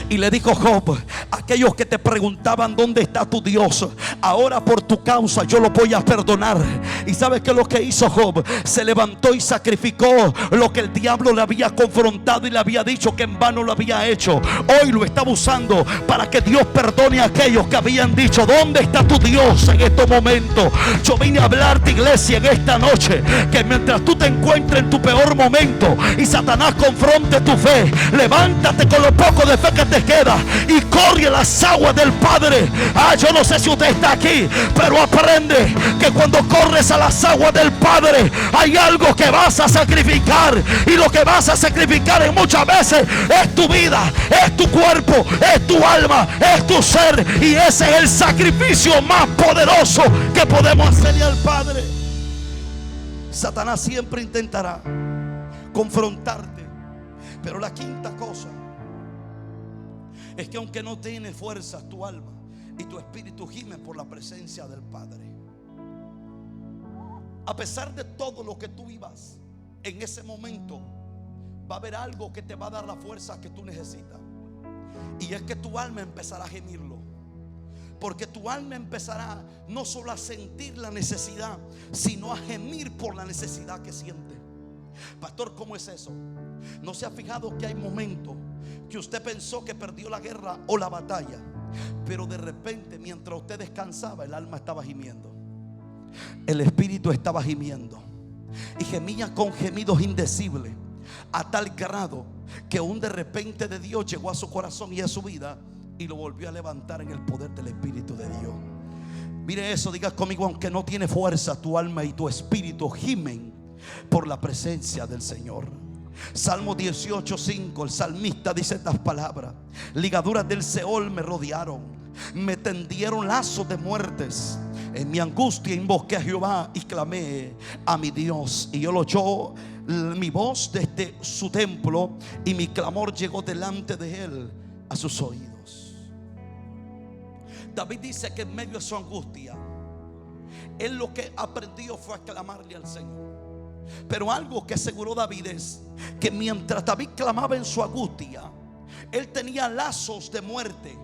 Y le dijo Job: aquellos que te preguntaban dónde está tu Dios, ahora por tu causa yo lo voy a perdonar. Y ¿sabes qué es lo que hizo Job? Se levantó y sacrificó lo que el diablo le había confrontado y le había dicho que en vano lo había hecho. Hoy lo estaba usando para que Dios perdone a aquellos que habían dicho: ¿dónde está tu Dios en estos momentos? Yo vine a hablarte, iglesia, en esta noche, que mientras tú te encuentres en tu peor momento y Satanás confronte tu fe, levántate con lo poco de fe que te queda y corre a las aguas del Padre. Yo no sé si usted está aquí, pero aprende que cuando corres a las aguas del Padre hay algo que vas a sacrificar, y lo que vas a sacrificar en muchas veces es tu vida, es tu cuerpo, es tu alma, es tu ser, y ese es el sacrificio más poderoso que podemos hacerle al Padre. Satanás siempre intentará confrontarte, pero la quinta cosa es que aunque no tienes fuerzas, tu alma y tu espíritu gimen por la presencia del Padre. A pesar de todo lo que tú vivas, en ese momento va a haber algo que te va a dar la fuerza que tú necesitas. Y es que tu alma empezará a gemirlo. Porque tu alma empezará no solo a sentir la necesidad, sino a gemir por la necesidad que siente. Pastor, ¿cómo es eso? ¿No se ha fijado que hay momentos que usted pensó que perdió la guerra o la batalla, pero de repente mientras usted descansaba el alma estaba gimiendo, el espíritu estaba gimiendo y gemía con gemidos indecibles, a tal grado que un de repente de Dios llegó a su corazón y a su vida y lo volvió a levantar en el poder del Espíritu de Dios? Mire eso, diga conmigo: aunque no tiene fuerza, tu alma y tu espíritu gimen por la presencia del Señor. Salmo 18:5, el salmista dice estas palabras: ligaduras del Seol me rodearon, me tendieron lazos de muertes. En mi angustia invoqué a Jehová y clamé a mi Dios, y él oyó mi voz desde su templo, y mi clamor llegó delante de él a sus oídos. David dice que en medio de su angustia, él lo que aprendió fue a clamarle al Señor. Pero algo que aseguró David es que mientras David clamaba en su angustia, él tenía lazos de muerte.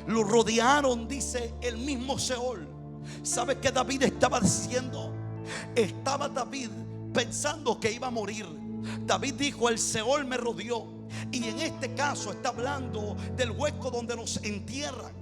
Lo rodearon, dice, el mismo Seol. ¿Sabe qué David estaba diciendo? Estaba David pensando que iba a morir. David dijo: el Seol me rodeó. Y en este caso está hablando del hueco donde nos entierran.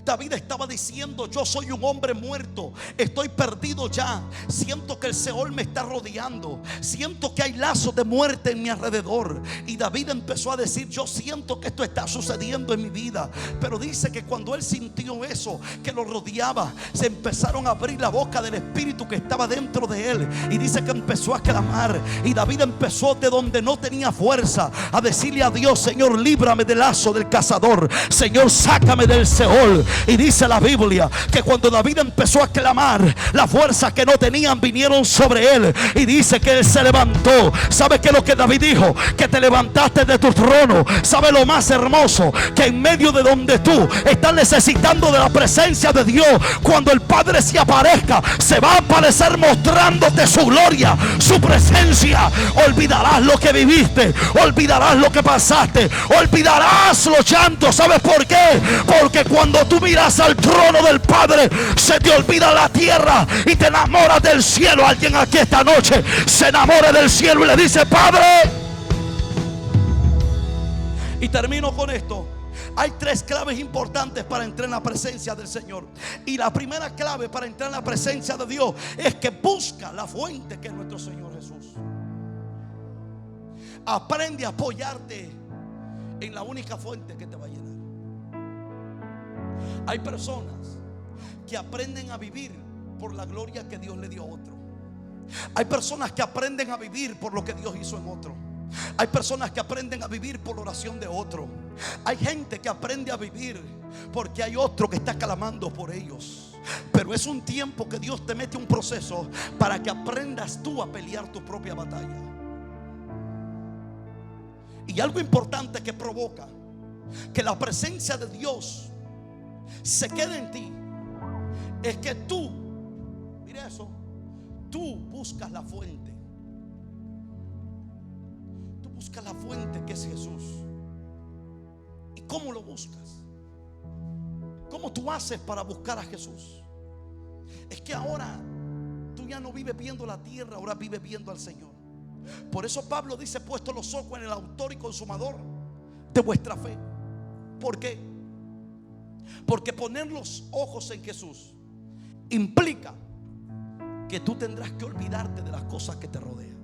David estaba diciendo: yo soy un hombre muerto, estoy perdido ya, siento que el Seol me está rodeando, siento que hay lazos de muerte en mi alrededor. Y David empezó a decir: yo siento que esto está sucediendo en mi vida. Pero dice que cuando él sintió eso que lo rodeaba, se empezaron a abrir la boca del espíritu que estaba dentro de él, y dice que empezó a clamar. Y David empezó de donde no tenía fuerza a decirle a Dios: Señor, líbrame del lazo del cazador, Señor, sácame del Seol. Y dice la Biblia que cuando David empezó a clamar, las fuerzas que no tenían vinieron sobre él. Y dice que él se levantó. ¿Sabe qué es lo que David dijo? Que te levantaste de tu trono. ¿Sabe lo más hermoso? Que en medio de donde tú estás necesitando de la presencia de Dios, cuando el Padre se aparezca, se va a aparecer mostrándote su gloria, su presencia. Olvidarás lo que viviste, olvidarás lo que pasaste, olvidarás los llantos. ¿Sabes por qué? Porque cuando tú miras al trono del Padre, se te olvida la tierra y te enamoras del cielo. Alguien aquí esta noche se enamora del cielo y le dice: Padre. Y termino con esto. Hay 3 claves importantes para entrar en la presencia del Señor. Y la primera clave para entrar en la presencia de Dios es que busca la fuente, que es nuestro Señor Jesús. Aprende a apoyarte en la única fuente que te va a llenar. Hay personas que aprenden a vivir por la gloria que Dios le dio a otro. Hay personas que aprenden a vivir por lo que Dios hizo en otro. Hay personas que aprenden a vivir por la oración de otro. Hay gente que aprende a vivir porque hay otro que está clamando por ellos. Pero es un tiempo que Dios te mete un proceso para que aprendas tú a pelear tu propia batalla. Y algo importante que provoca que la presencia de Dios se quede en ti es que tú, mire eso, tú buscas la fuente. Busca la fuente, que es Jesús. ¿Y cómo lo buscas? ¿Cómo tú haces para buscar a Jesús? Es que ahora tú ya no vives viendo la tierra, ahora vives viendo al Señor. Por eso Pablo dice: puesto los ojos en el autor y consumador de vuestra fe. ¿Por qué? Porque poner los ojos en Jesús implica que tú tendrás que olvidarte de las cosas que te rodean.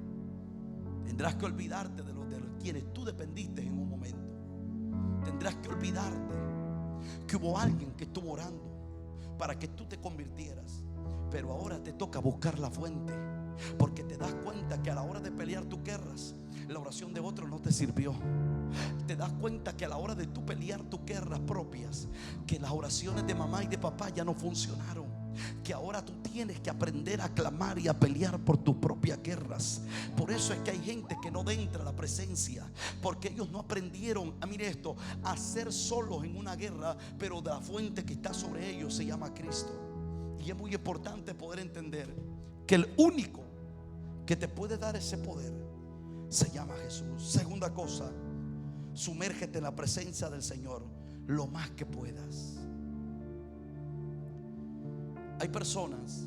Tendrás que olvidarte de quienes tú dependiste en un momento. Tendrás que olvidarte que hubo alguien que estuvo orando para que tú te convirtieras. Pero ahora te toca buscar la fuente, porque te das cuenta que a la hora de pelear tus guerras, la oración de otro no te sirvió. Te das cuenta que a la hora de tú pelear tus guerras propias, que las oraciones de mamá y de papá ya no funcionaron. Que ahora tú tienes que aprender a clamar y a pelear por tus propias guerras. Por eso es que hay gente que no entra a la presencia, porque ellos no aprendieron, mire esto, a ser solos en una guerra, pero de la fuente que está sobre ellos se llama Cristo. Y es muy importante poder entender que el único que te puede dar ese poder se llama Jesús. Segunda cosa, sumérgete en la presencia del Señor lo más que puedas. Hay personas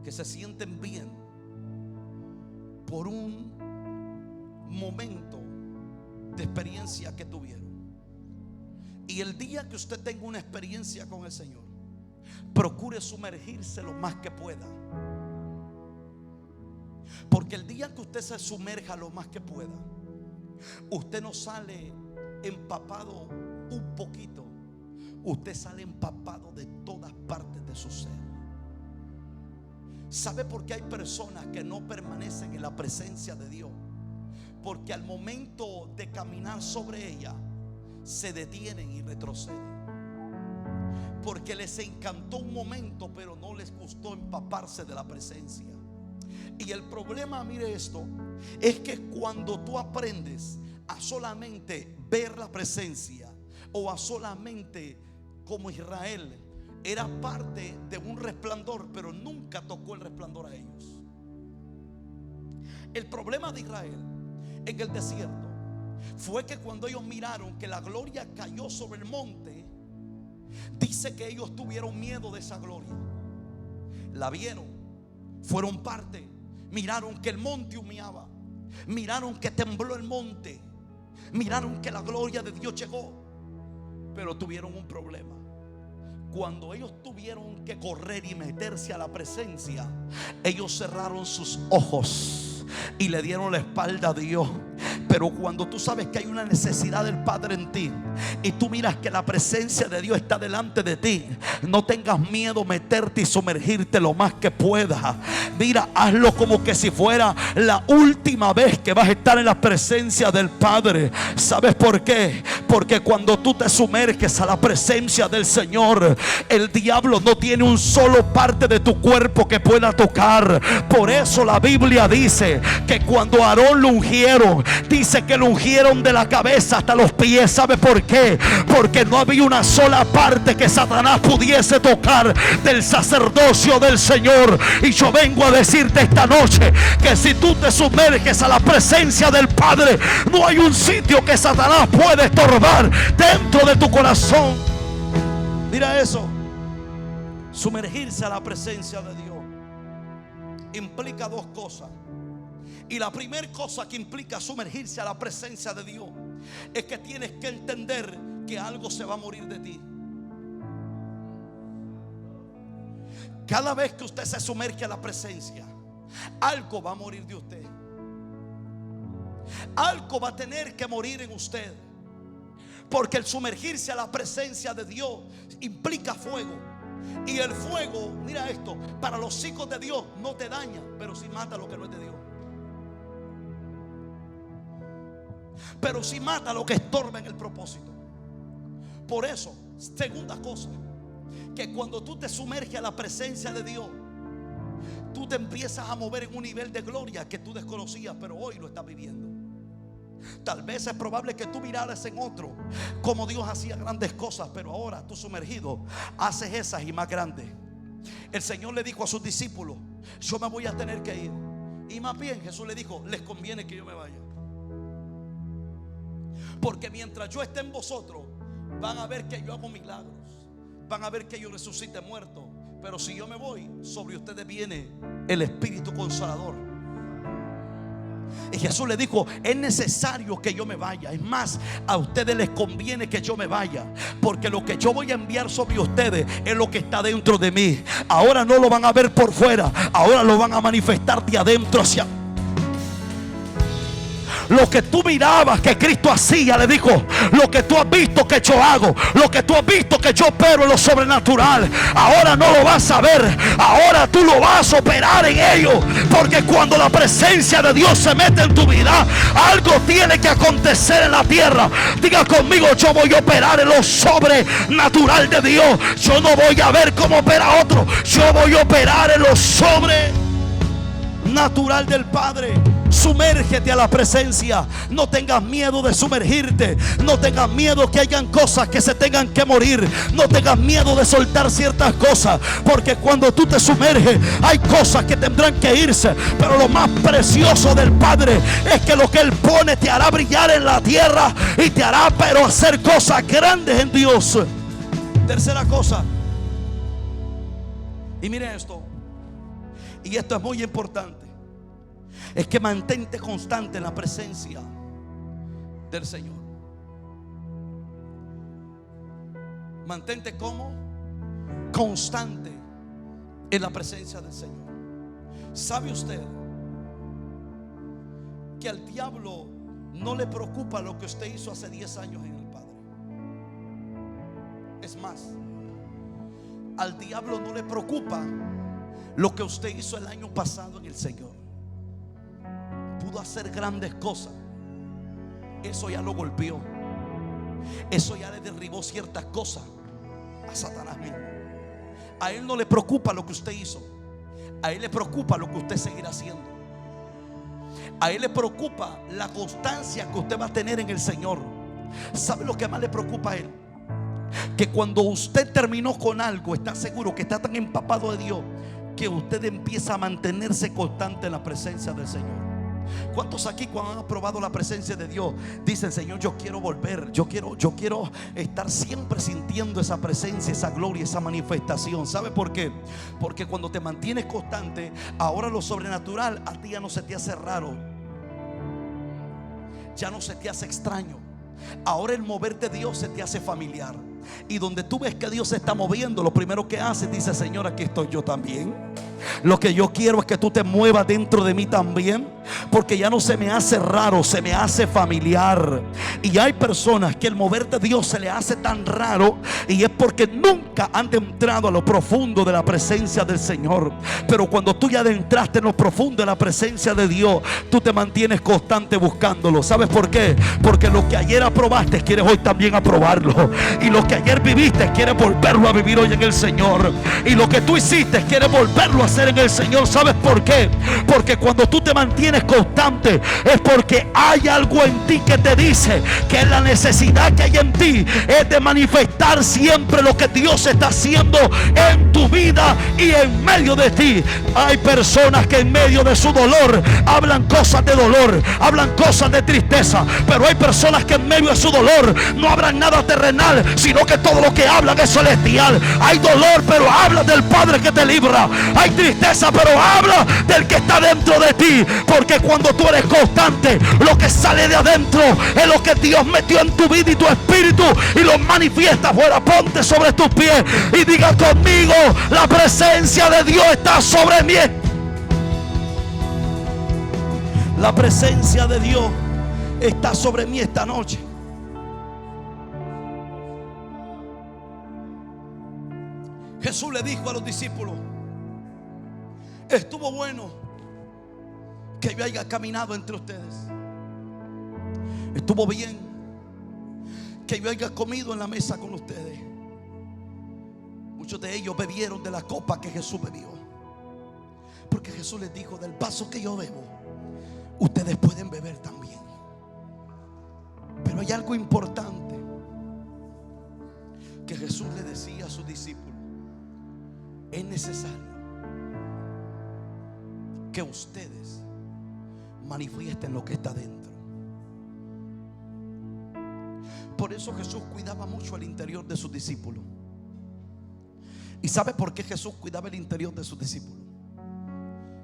que se sienten bien por un momento de experiencia que tuvieron. Y el día que usted tenga una experiencia con el Señor, procure sumergirse lo más que pueda. Porque el día que usted se sumerja lo más que pueda, usted no sale empapado un poquito, usted sale empapado de todas partes de su ser. ¿Sabe por qué hay personas que no permanecen en la presencia de Dios? Porque al momento de caminar sobre ella se detienen y retroceden. Porque les encantó un momento, pero no les gustó empaparse de la presencia. Y el problema, mire esto, es que cuando tú aprendes a solamente ver la presencia, o a solamente, como Israel, era parte de un resplandor, pero nunca tocó el resplandor a ellos. El problema de Israel en el desierto fue que cuando ellos miraron que la gloria cayó sobre el monte, dice que ellos tuvieron miedo de esa gloria. La vieron, fueron parte, miraron que el monte humeaba, miraron que tembló el monte, miraron que la gloria de Dios llegó, pero tuvieron un problema. Cuando ellos tuvieron que correr y meterse a la presencia, ellos cerraron sus ojos y le dieron la espalda a Dios. Pero cuando tú sabes que hay una necesidad del Padre en ti y tú miras que la presencia de Dios está delante de ti, no tengas miedo meterte y sumergirte lo más que puedas. Mira, hazlo como que si fuera la última vez que vas a estar en la presencia del Padre. ¿Sabes por qué? Porque cuando tú te sumerges a la presencia del Señor, el diablo no tiene un solo parte de tu cuerpo que pueda tocar. Por eso la Biblia dice que cuando a Aarón lo ungieron, dice que lo ungieron de la cabeza hasta los pies. ¿Sabe por qué? Porque no había una sola parte que Satanás pudiese tocar del sacerdocio del Señor. Y yo vengo a decirte esta noche que si tú te sumerges a la presencia del Padre, no hay un sitio que Satanás pueda estorbar dentro de tu corazón. Mira eso. Sumergirse a la presencia de Dios implica dos cosas. Y la primera cosa que implica sumergirse a la presencia de Dios es que tienes que entender que algo se va a morir de ti. Cada vez que usted se sumerge a la presencia, algo va a morir de usted. Algo va a tener que morir en usted. Porque el sumergirse a la presencia de Dios implica fuego. Y el fuego, mira esto, para los hijos de Dios no te daña, pero sí mata lo que no es de Dios. Pero sí mata lo que estorba en el propósito. Por eso, segunda cosa, que cuando tú te sumerges a la presencia de Dios, tú te empiezas a mover en un nivel de gloria que tú desconocías, pero hoy lo estás viviendo. Tal vez es probable que tú miraras en otro como Dios hacía grandes cosas, pero ahora tú sumergido haces esas y más grandes. El Señor le dijo a sus discípulos: yo me voy a tener que ir. Y más bien Jesús le dijo: les conviene que yo me vaya, porque mientras yo esté en vosotros van a ver que yo hago milagros, van a ver que yo resucite muerto. Pero si yo me voy, sobre ustedes viene el Espíritu Consolador. Y Jesús le dijo: es necesario que yo me vaya. Es más, a ustedes les conviene que yo me vaya, porque lo que yo voy a enviar sobre ustedes es lo que está dentro de mí. Ahora no lo van a ver por fuera, ahora lo van a manifestar de adentro hacia. Lo que tú mirabas que Cristo hacía, le dijo: lo que tú has visto que yo hago, lo que tú has visto que yo opero en lo sobrenatural, ahora no lo vas a ver, ahora tú lo vas a operar en ello. Porque cuando la presencia de Dios se mete en tu vida, algo tiene que acontecer en la tierra. Diga conmigo: yo voy a operar en lo sobrenatural de Dios. Yo no voy a ver cómo opera otro, yo voy a operar en lo sobrenatural del Padre. Sumérgete a la presencia. No tengas miedo de sumergirte. No tengas miedo que hayan cosas que se tengan que morir. No tengas miedo de soltar ciertas cosas, porque cuando tú te sumerges hay cosas que tendrán que irse. Pero lo más precioso del Padre es que lo que Él pone te hará brillar en la tierra y te hará pero hacer cosas grandes en Dios. Tercera cosa, y mire esto, y esto es muy importante, es que mantente constante en la presencia del Señor. Mantente como constante en la presencia del Señor. ¿Sabe usted que al diablo no le preocupa lo que usted hizo hace 10 años en el Padre? Es más, al diablo no le preocupa lo que usted hizo el año pasado en el Señor. Pudo hacer grandes cosas, eso ya lo golpeó, eso ya le derribó ciertas cosas a Satanás mismo. A él no le preocupa lo que usted hizo, a él le preocupa lo que usted seguirá haciendo. A él le preocupa la constancia que usted va a tener en el Señor. ¿Sabe lo que más le preocupa a él? Que cuando usted terminó con algo, está seguro que está tan empapado de Dios que usted empieza a mantenerse constante en la presencia del Señor. ¿Cuántos aquí, cuando han probado la presencia de Dios, dicen: Señor, yo quiero volver, yo quiero estar siempre sintiendo esa presencia, esa gloria, esa manifestación? ¿Sabe por qué? Porque cuando te mantienes constante, ahora lo sobrenatural a ti ya no se te hace raro, ya no se te hace extraño. Ahora el mover de Dios se te hace familiar. Y donde tú ves que Dios se está moviendo, lo primero que haces, dice: Señor, aquí estoy yo también. Lo que yo quiero es que tú te muevas dentro de mí también. porque ya no se me hace raro, se me hace familiar. Y hay personas que el mover de Dios se le hace tan raro, y es porque nunca han entrado a lo profundo de la presencia del Señor. Pero cuando tú ya adentraste en lo profundo de la presencia de Dios, tú te mantienes constante buscándolo. ¿Sabes por qué? Porque lo que ayer aprobaste, quieres hoy también aprobarlo. Y lo que ayer viviste, quieres volverlo a vivir hoy en el Señor. Y lo que tú hiciste, quieres volverlo a hacer en el Señor. ¿Sabes por qué? Porque cuando tú te mantienes constante, es porque hay algo en ti que te dice que la necesidad que hay en ti es de manifestar siempre lo que Dios está haciendo en tu vida y en medio de ti. Hay personas que en medio de su dolor hablan cosas de dolor, hablan cosas de tristeza, pero hay personas que en medio de su dolor no hablan nada terrenal, sino que todo lo que hablan es celestial. Hay dolor, pero habla del Padre que te libra. Hay tristeza, pero habla del que está dentro de ti. Porque cuando tú eres constante, lo que sale de adentro es lo que Dios metió en tu vida y tu espíritu, y lo manifiesta afuera. Ponte sobre tus pies y diga conmigo: la presencia de Dios está sobre mí. La presencia de Dios está sobre mí esta noche. Jesús le dijo a los discípulos: estuvo bueno que yo haya caminado entre ustedes. Estuvo bien que yo haya comido en la mesa con ustedes. Muchos de ellos bebieron de la copa que Jesús bebió, porque Jesús les dijo: del vaso que yo bebo, ustedes pueden beber también. Pero hay algo importante que Jesús le decía a sus discípulos: es necesario que ustedes manifiesten lo que está dentro. Por eso Jesús cuidaba mucho el interior de sus discípulos. ¿Y sabe por qué Jesús cuidaba el interior de sus discípulos?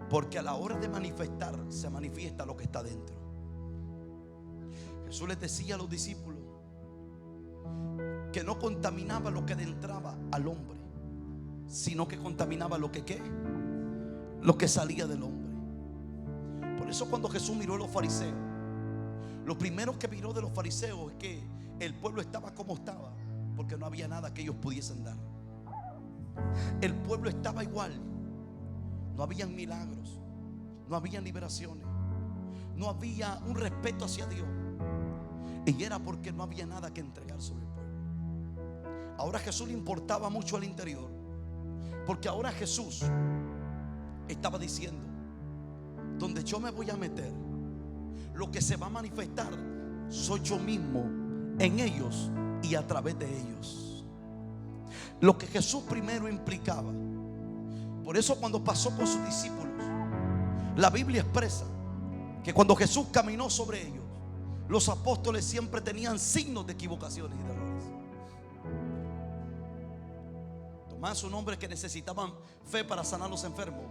Porque a la hora de manifestar, se manifiesta lo que está dentro. Jesús les decía a los discípulos que no contaminaba lo que entraba al hombre, sino que contaminaba lo que ¿qué? Lo que salía del hombre. Por eso cuando Jesús miró a los fariseos, lo primero que miró de los fariseos es que el pueblo estaba como estaba, porque no había nada que ellos pudiesen dar. El pueblo estaba igual. No habían milagros, no habían liberaciones, no había un respeto hacia Dios. Y era porque no había nada que entregar sobre el pueblo. Ahora a Jesús le importaba mucho al interior, porque ahora Jesús estaba diciendo: donde yo me voy a meter, lo que se va a manifestar soy yo mismo en ellos y a través de ellos. Lo que Jesús primero implicaba. Por eso cuando pasó con sus discípulos, la Biblia expresa que cuando Jesús caminó sobre ellos, los apóstoles siempre tenían signos de equivocaciones y de errores. Tomás, un hombre que necesitaba fe para sanar a los enfermos,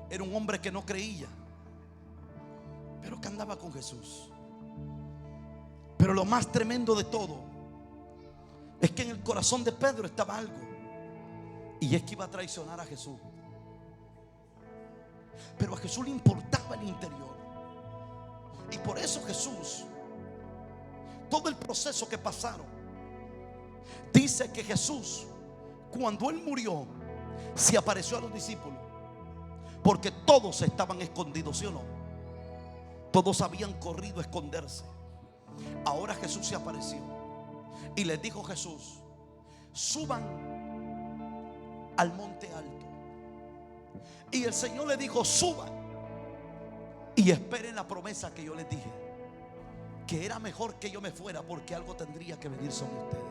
era un hombre que no creía, pero que andaba con Jesús. Pero lo más tremendo de todo es que en el corazón de Pedro estaba algo, y es que iba a traicionar a Jesús. Pero a Jesús le importaba el interior. Y por eso Jesús, todo el proceso que pasaron, dice que Jesús, cuando él murió, se apareció a los discípulos, porque todos estaban escondidos, ¿sí o no? Todos habían corrido a esconderse. Ahora Jesús se apareció y les dijo Jesús: suban al monte alto. Y el Señor le dijo: suban y esperen la promesa que yo les dije, que era mejor que yo me fuera, porque algo tendría que venir sobre ustedes.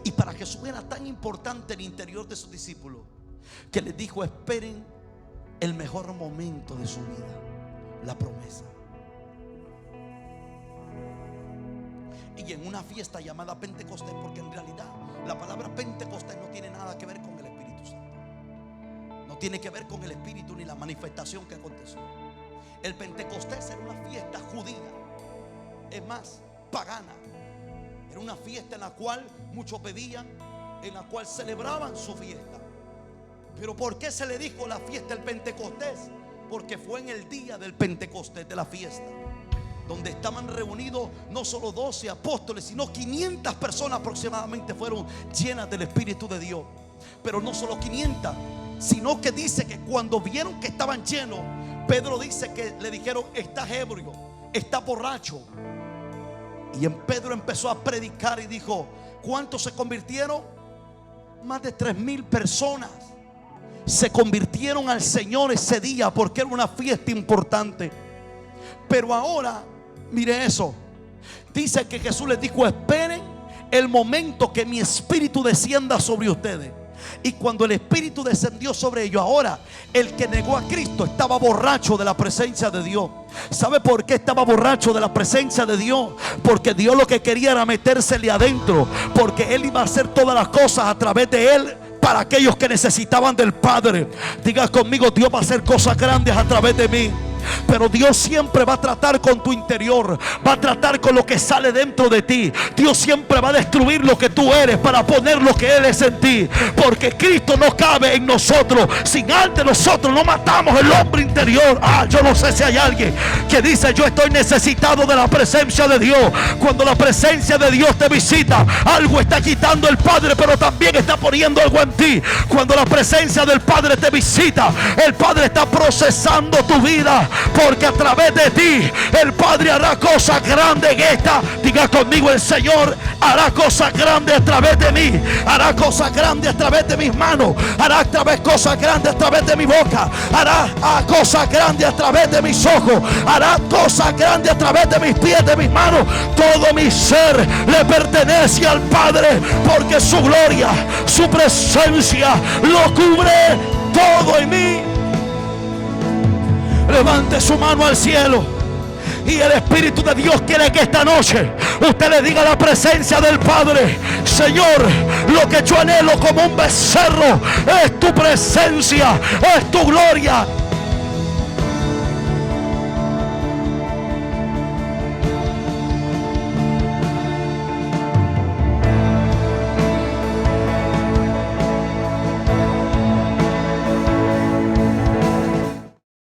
Y para Jesús era tan importante el interior de sus discípulos, que les dijo: esperen el mejor momento de su vida, la promesa. Y en una fiesta llamada Pentecostés, porque en realidad la palabra Pentecostés no tiene nada que ver con el Espíritu Santo, no tiene que ver con el Espíritu ni la manifestación que aconteció. El Pentecostés era una fiesta judía, es más, pagana. Era una fiesta en la cual muchos bebían, en la cual celebraban su fiesta. Pero ¿por qué se le dijo la fiesta del Pentecostés? Porque fue en el día del Pentecostés, de la fiesta, donde estaban reunidos no solo 12 apóstoles, sino 500 personas aproximadamente fueron llenas del Espíritu de Dios. Pero no solo 500, sino que dice que cuando vieron que estaban llenos, Pedro dice que le dijeron: estás ebrio, estás borracho. Y en Pedro empezó a predicar y dijo: ¿cuántos se convirtieron? Más de 3,000 personas se convirtieron al Señor ese día, porque era una fiesta importante. Pero ahora, mire eso, dice que Jesús les dijo: esperen el momento que mi espíritu descienda sobre ustedes. Y cuando el Espíritu descendió sobre ellos, ahora el que negó a Cristo estaba borracho de la presencia de Dios. ¿Sabe por qué estaba borracho de la presencia de Dios? Porque Dios lo que quería era metérsele adentro, porque Él iba a hacer todas las cosas a través de Él para aquellos que necesitaban del Padre. Diga conmigo: Dios va a hacer cosas grandes a través de mí. Pero Dios siempre va a tratar con tu interior, va a tratar con lo que sale dentro de ti. Dios siempre va a destruir lo que tú eres para poner lo que Él es en ti. Porque Cristo no cabe en nosotros sin antes nosotros no matamos el hombre interior. Yo no sé si hay alguien que dice: yo estoy necesitado de la presencia de Dios. Cuando la presencia de Dios te visita, algo está quitando el Padre, pero también está poniendo algo en ti. Cuando la presencia del Padre te visita, el Padre está procesando tu vida, porque a través de ti el Padre hará cosas grandes en esta. Diga conmigo: el Señor hará cosas grandes a través de mí, hará cosas grandes a través de mis manos, hará cosas grandes a través de mi boca, hará cosas grandes a través de mis ojos, hará cosas grandes a través de mis pies, de mis manos. Todo mi ser le pertenece al Padre, porque su gloria, su presencia lo cubre todo en mí. Levante su mano al cielo y el Espíritu de Dios quiere que esta noche usted le diga a la presencia del Padre: Señor, lo que yo anhelo como un becerro es tu presencia, es tu gloria.